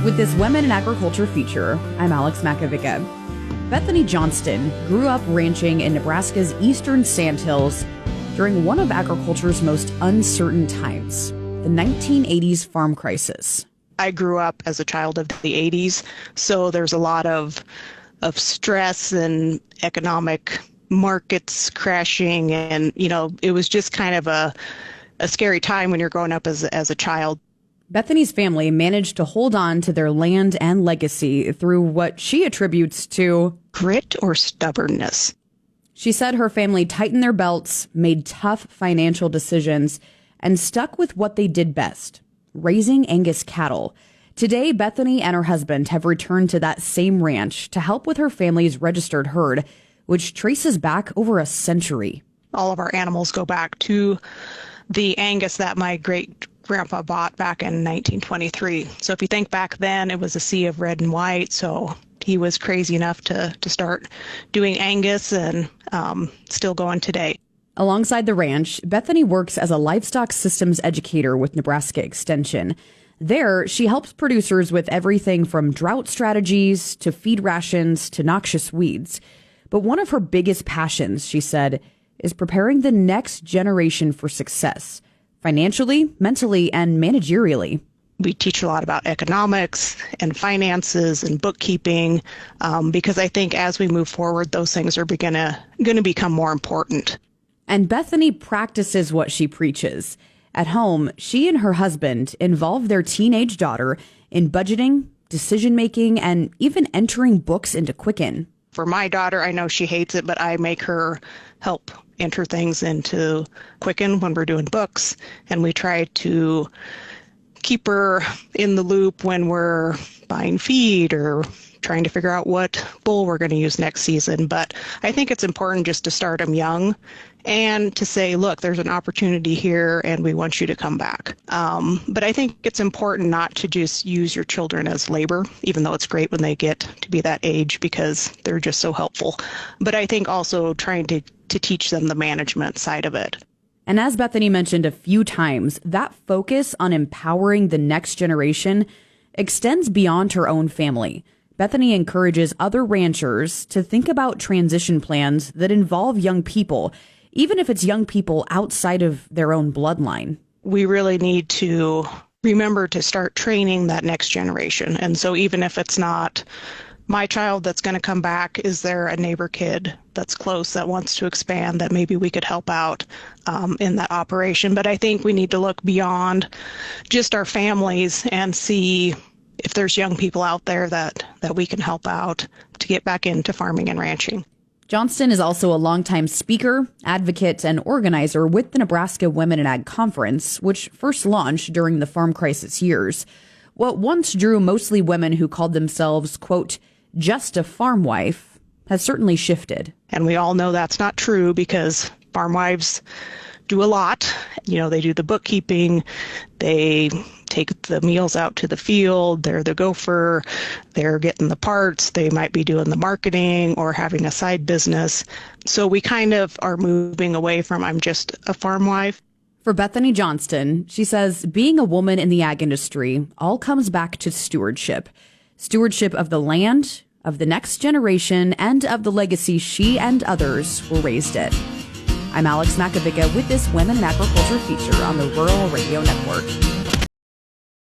With this Women in Agriculture feature, I'm Alex Makovica. Bethany Johnston grew up ranching in Nebraska's eastern Sandhills during one of agriculture's most uncertain times, the 1980s farm crisis. I grew up as a child of the 80s, so there's a lot of stress and economic markets crashing, and it was just kind of a scary time when you're growing up as a child. Bethany's family managed to hold on to their land and legacy through what she attributes to grit or stubbornness. She said her family tightened their belts, made tough financial decisions, and stuck with what they did best, raising Angus cattle. Today, Bethany and her husband have returned to that same ranch to help with her family's registered herd, which traces back over a century. All of our animals go back to the Angus that my great-grandpa bought back in 1923. So if you think back then, it was a sea of red and white, so he was crazy enough to start doing Angus, and still going today. Alongside the ranch, Bethany works as a livestock systems educator with Nebraska Extension. There, she helps producers with everything from drought strategies to feed rations to noxious weeds. But one of her biggest passions, she said, is preparing the next generation for success, financially, mentally, and managerially. We teach a lot about economics and finances and bookkeeping, because I think as we move forward, those things are going to become more important. And Bethany practices what she preaches. At home, she and her husband involve their teenage daughter in budgeting, decision-making, and even entering books into Quicken. For my daughter, I know she hates it, but I make her help enter things into Quicken when we're doing books, and we try to keep her in the loop when we're buying feed or trying to figure out what bull we're going to use next season. But I think it's important just to start them young and to say, look, there's an opportunity here and we want you to come back. But I think it's important not to just use your children as labor, even though it's great when they get to be that age because they're just so helpful. But I think also trying to teach them the management side of it. And as Bethany mentioned a few times, that focus on empowering the next generation extends beyond her own family. Bethany encourages other ranchers to think about transition plans that involve young people, even if it's young people outside of their own bloodline. We really need to remember to start training that next generation. And so even if it's not my child that's going to come back, is there a neighbor kid that's close that wants to expand that maybe we could help out in that operation? But I think we need to look beyond just our families and see if there's young people out there that we can help out to get back into farming and ranching. Johnston is also a longtime speaker, advocate, and organizer with the Nebraska Women in Ag Conference, which first launched during the farm crisis years. What once drew mostly women who called themselves, quote, just a farm wife, has certainly shifted. And we all know that's not true because farm wives do a lot. They do the bookkeeping, they take the meals out to the field, they're the gopher, they're getting the parts, they might be doing the marketing or having a side business. So we kind of are moving away from I'm just a farm wife. For Bethany Johnston, she says being a woman in the ag industry all comes back to stewardship. Stewardship of the land, of the next generation, and of the legacy she and others were raised in. I'm Alex Makovica with this Women in Agriculture feature on the Rural Radio Network.